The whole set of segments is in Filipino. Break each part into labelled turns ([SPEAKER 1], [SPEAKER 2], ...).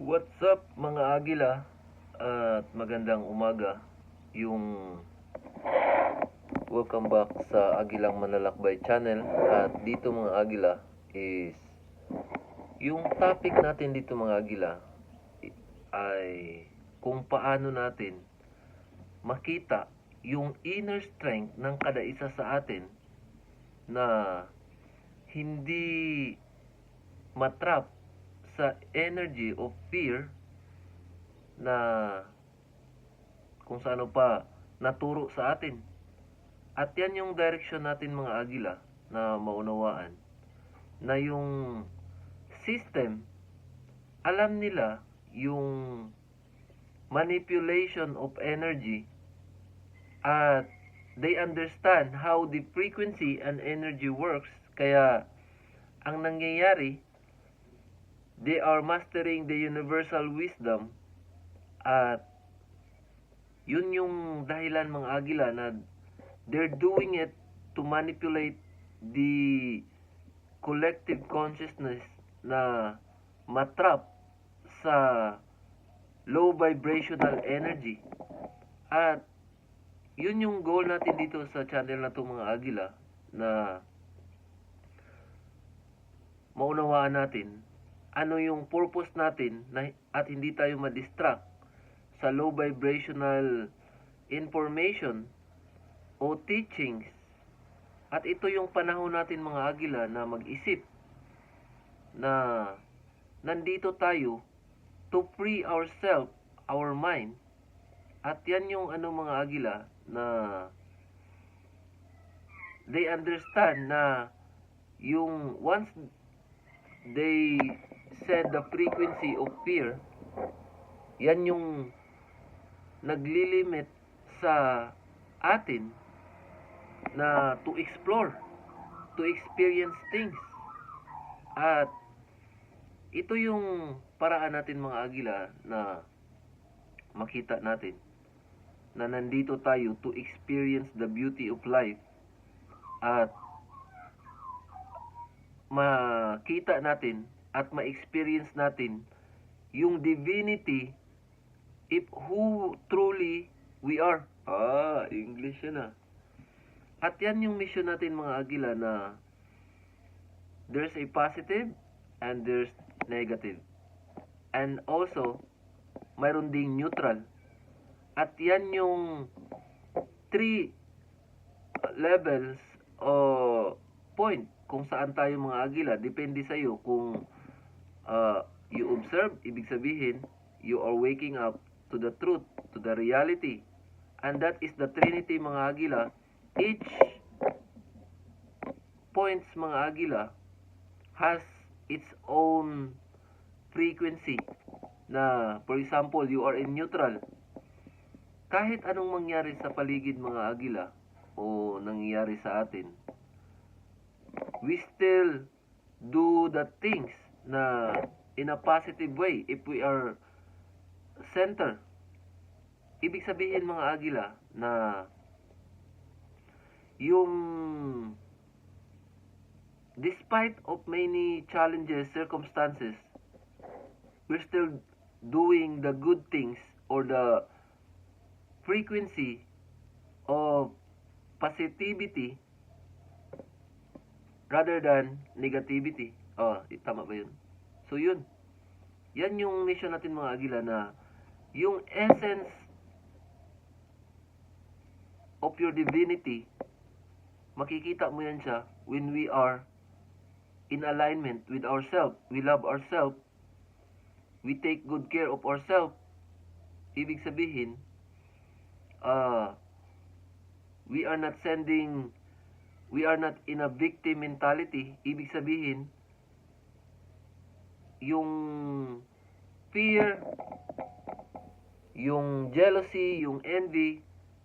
[SPEAKER 1] What's up mga agila at magandang umaga. Yung welcome back sa Agilang Manlalakbay channel. At dito mga agila is yung topic natin dito mga agila ay kung paano natin makita yung inner strength ng kada isa sa atin na hindi matrap sa energy of fear na kung saan pa naturo sa atin. At yan yung direction natin mga agila na maunawaan na yung system, alam nila yung manipulation of energy at they understand how the frequency and energy works. Kaya ang nangyayari, they are mastering the universal wisdom at yun yung dahilan mga agila na they're doing it to manipulate the collective consciousness na matrap sa low vibrational energy. At yun yung goal natin dito sa channel na to mga agila, na maunawaan natin ano yung purpose natin na, at hindi tayo ma-distract sa low vibrational information o teachings. At ito yung panahon natin mga agila na mag-isip na nandito tayo to free ourselves, our mind. At yan yung mga agila na they understand na yung once they set the frequency of fear, yan yung naglilimit sa atin na to explore, to experience things. At ito yung paraan natin mga agila na makita natin na nandito tayo to experience the beauty of life at makita natin at ma-experience natin yung divinity if who truly we are. English yan At yan yung mission natin mga agila, na there's a positive and there's negative. And also, mayroon ding neutral. At yan yung 3 levels o point kung saan tayo mga agila. Depende sa iyo kung you observe, ibig sabihin, you are waking up to the truth, to the reality. And that is the Trinity mga agila. Each points mga agila has its own frequency. Na for example, you are in neutral. Kahit anong mangyari sa paligid mga agila o nangyayari sa atin, we still do the things na in a positive way if we are center. Ibig sabihin mga agila na yung despite of many challenges, circumstances, we're still doing the good things or the frequency of positivity rather than negativity. Tama ba yun? So yun. Yan yung mission natin mga agila, na yung essence of your divinity, makikita mo yan siya when we are in alignment with ourselves. We love ourselves. We take good care of ourselves. Ibig sabihin, we are not in a victim mentality. Ibig sabihin, yung fear, yung jealousy, yung envy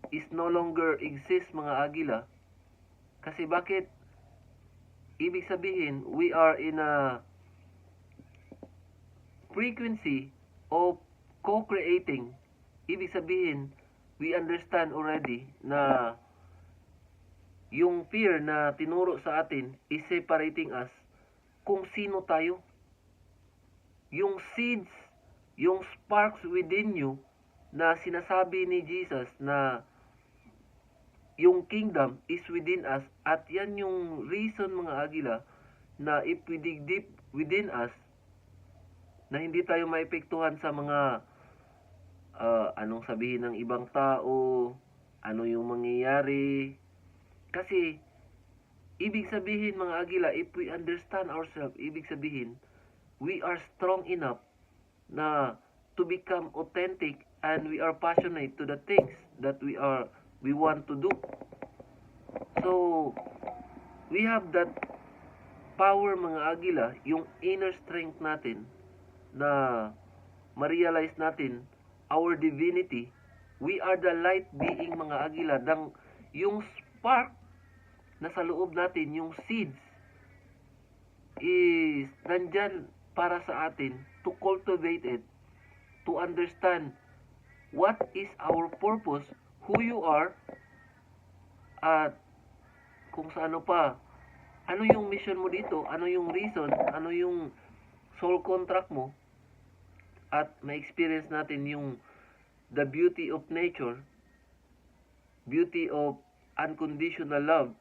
[SPEAKER 1] is no longer exist mga agila. Kasi bakit? Ibig sabihin, we are in a frequency of co-creating. Ibig sabihin, we understand already na yung fear na tinuro sa atin is separating us kung sino tayo. Yung seeds, yung sparks within you na sinasabi ni Jesus na yung kingdom is within us, at yan yung reason mga agila na if we dig deep within us, na hindi tayo maepektuhan sa mga anong sabihin ng ibang tao, ano yung mangyayari. Kasi ibig sabihin mga agila, if we understand ourselves, ibig sabihin we are strong enough na to become authentic, and we are passionate to the things that we want to do. So we have that power mga agila, yung inner strength natin na ma-realize natin our divinity. We are the light being mga agila. Yung spark na sa loob natin, yung seeds, is nandyan para sa atin to cultivate it, to understand what is our purpose, who you are, at kung sa ano pa, ano yung mission mo dito, ano yung reason, ano yung soul contract mo, at ma-experience natin yung the beauty of nature, beauty of unconditional love,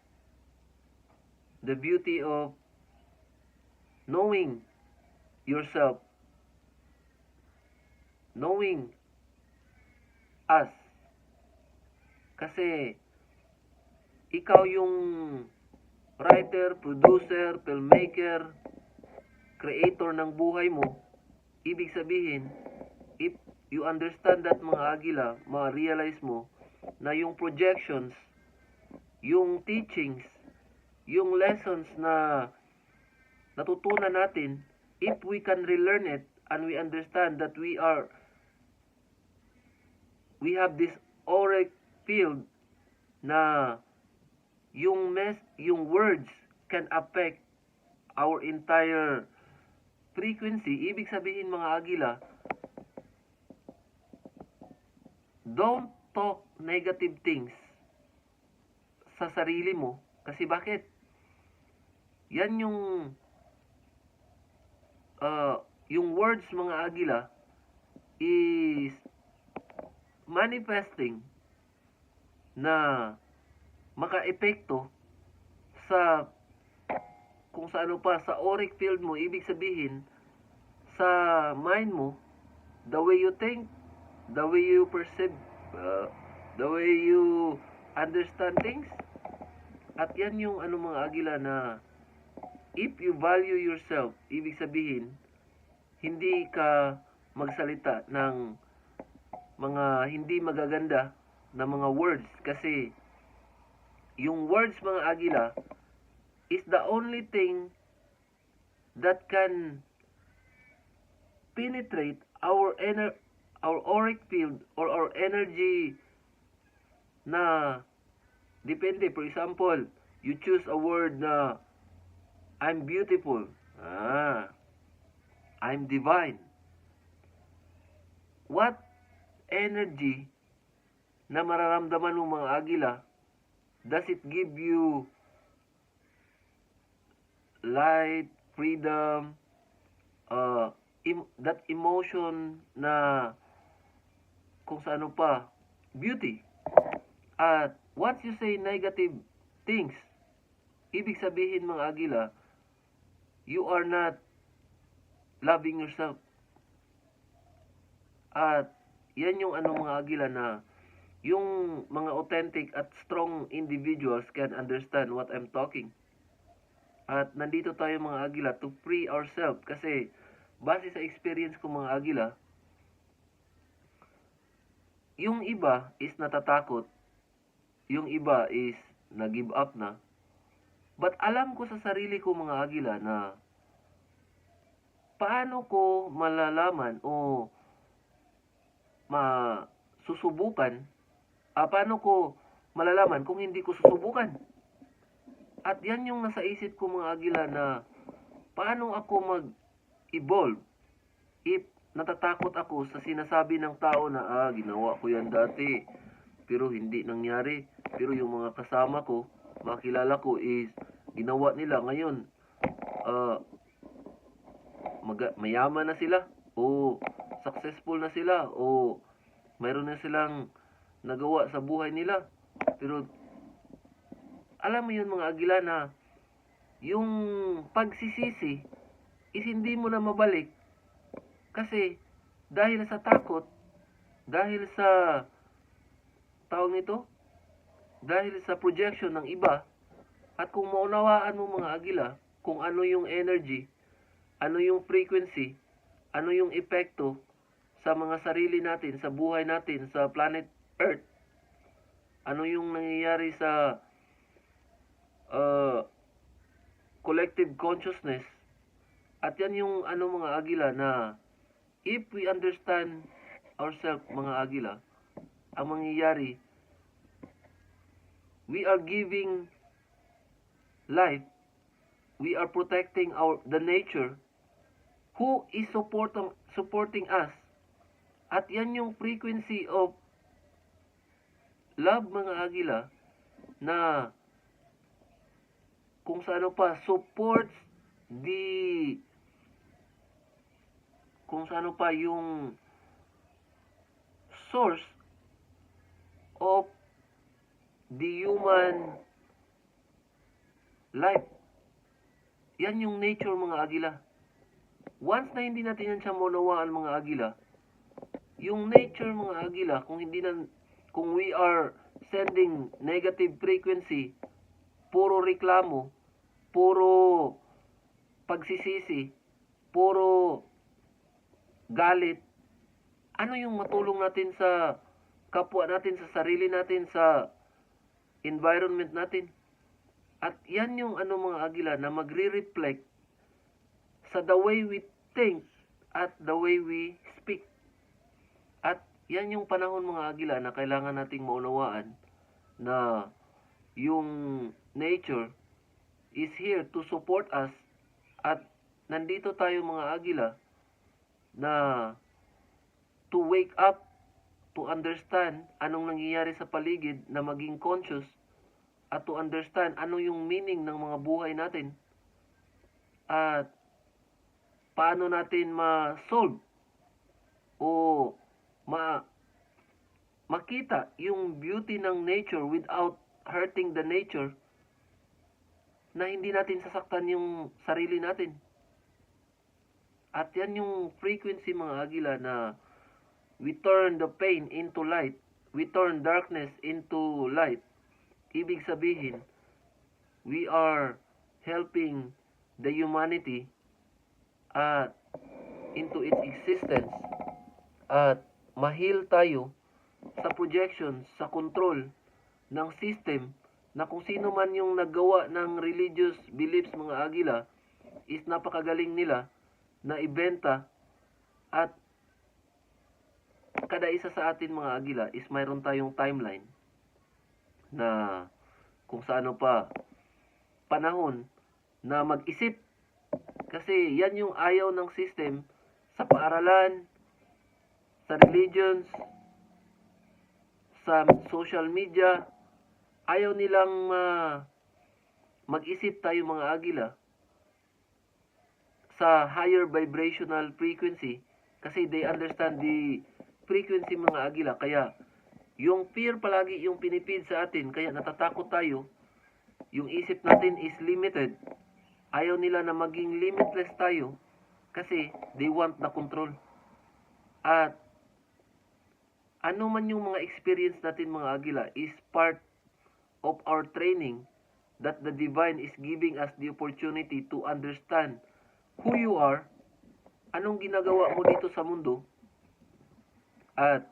[SPEAKER 1] the beauty of knowing yourself, knowing us. Kasi ikaw yung writer, producer, filmmaker, creator ng buhay mo. Ibig sabihin, if you understand that mga agila, ma-realize mo na yung projections, yung teachings, yung lessons na natutunan natin, if we can relearn it and we understand that we have this auric field na yung words can affect our entire frequency. Ibig sabihin mga agila, don't talk negative things sa sarili mo. Kasi bakit? Yan yung words mga agila is manifesting na maka-epekto sa kung sa ano pa, sa auric field mo. Ibig sabihin, sa mind mo, the way you think, the way you perceive, the way you understand things. At yan yung ano mga agila na if you value yourself, ibig sabihin, hindi ka magsalita ng mga hindi magaganda na mga words. Kasi yung words mga agila is the only thing that can penetrate our auric field or our energy na depende. For example, you choose a word na I'm beautiful. I'm divine. What energy na mararamdaman mo mga agila, does it give you light, freedom, that emotion na kung sa ano pa, beauty? At once you say negative things, ibig sabihin mga agila, you are not loving yourself. At yan yung ano mga agila na yung mga authentic at strong individuals can understand what I'm talking. At nandito tayo mga agila to free ourselves. Kasi base sa experience ko mga agila, yung iba is natatakot, yung iba is nag-give up na. But alam ko sa sarili ko mga agila na paano ko malalaman o masusubukan, paano ko malalaman kung hindi ko susubukan? At yan yung nasa isip ko mga agila na paano ako mag-evolve if natatakot ako sa sinasabi ng tao na ginawa ko yan dati pero hindi nangyari. Pero yung mga kasama ko, makilala ko is ginawa nila ngayon. Mayaman na sila. O successful na sila o mayroon na silang nagawa sa buhay nila. Pero alam mo yun mga agila na yung pagsisisi is hindi mo na mabalik kasi dahil sa takot, dahil sa tawag nito, dahil sa projection ng iba, at kung maunawaan mo mga agila kung ano yung energy, ano yung frequency, ano yung epekto sa mga sarili natin, sa buhay natin, sa planet Earth, ano yung nangyayari sa collective consciousness, at yan yung ano mga agila na if we understand ourselves mga agila, ang mangyayari, we are giving life, we are protecting the nature who is supporting us. At yan yung frequency of love mga agila na kung sa ano pa supports kung sa ano pa yung source of the human life. Yan yung nature mga agila. Once na hindi natin yan siya maunawaan mga agila, yung nature mga agila, kung we are sending negative frequency, puro reklamo, puro pagsisisi, puro galit, ano yung matulong natin sa kapwa natin, sa sarili natin, sa environment natin? At yan yung ano mga agila na magre-reflect sa the way we think at the way we speak. At yan yung panahon mga agila na kailangan nating maunawaan na yung nature is here to support us, at nandito tayo mga agila na to wake up, to understand anong nangyayari sa paligid, na maging conscious, at to understand ano yung meaning ng mga buhay natin, at paano natin ma-solve o makita yung beauty ng nature without hurting the nature, na hindi natin sasaktan yung sarili natin. At yan yung frequency mga agila na we turn the pain into light, we turn darkness into light. Ibig sabihin, we are helping the humanity into its existence, at mahil tayo sa projection, sa control ng system na kung sino man yung naggawa ng religious beliefs mga agila is napakagaling nila na ibenta, at kada isa sa atin mga agila is mayroon tayong timeline na kung sa ano pa panahon na mag-isip, kasi yan yung ayaw ng system sa paaralan, sa religions, sa social media. Ayaw nilang mag-isip tayo mga agila sa higher vibrational frequency, kasi they understand the frequency mga agila. Kaya yung fear palagi yung pinipid sa atin, kaya natatakot tayo. Yung isip natin is limited. Ayaw nila na maging limitless tayo kasi they want the control. At ano man yung mga experience natin mga agila is part of our training that the divine is giving us the opportunity to understand who you are, anong ginagawa mo dito sa mundo, at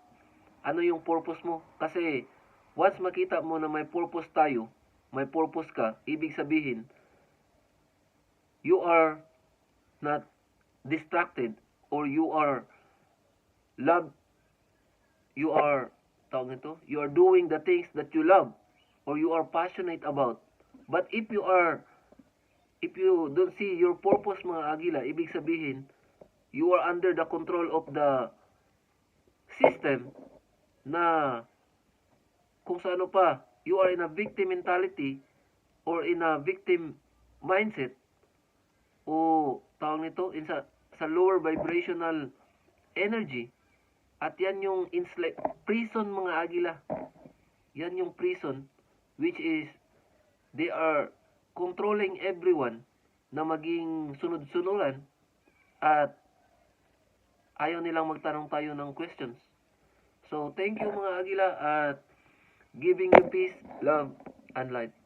[SPEAKER 1] ano yung purpose mo. Kasi once makita mo na may purpose tayo, may purpose ka, ibig sabihin you are not distracted, or you are love, you are you are doing the things that you love or you are passionate about. But if you don't see your purpose mga agila, ibig sabihin you are under the control of the system, na kung sa ano pa, you are in a victim mentality or in a victim mindset, o tawag nito sa lower vibrational energy. At yan yung prison, mga agila. Yan yung prison, which is they are controlling everyone na maging sunod-sunuran at ayaw nilang magtanong tayo ng questions. So, thank you mga agila at giving you peace, love, and light.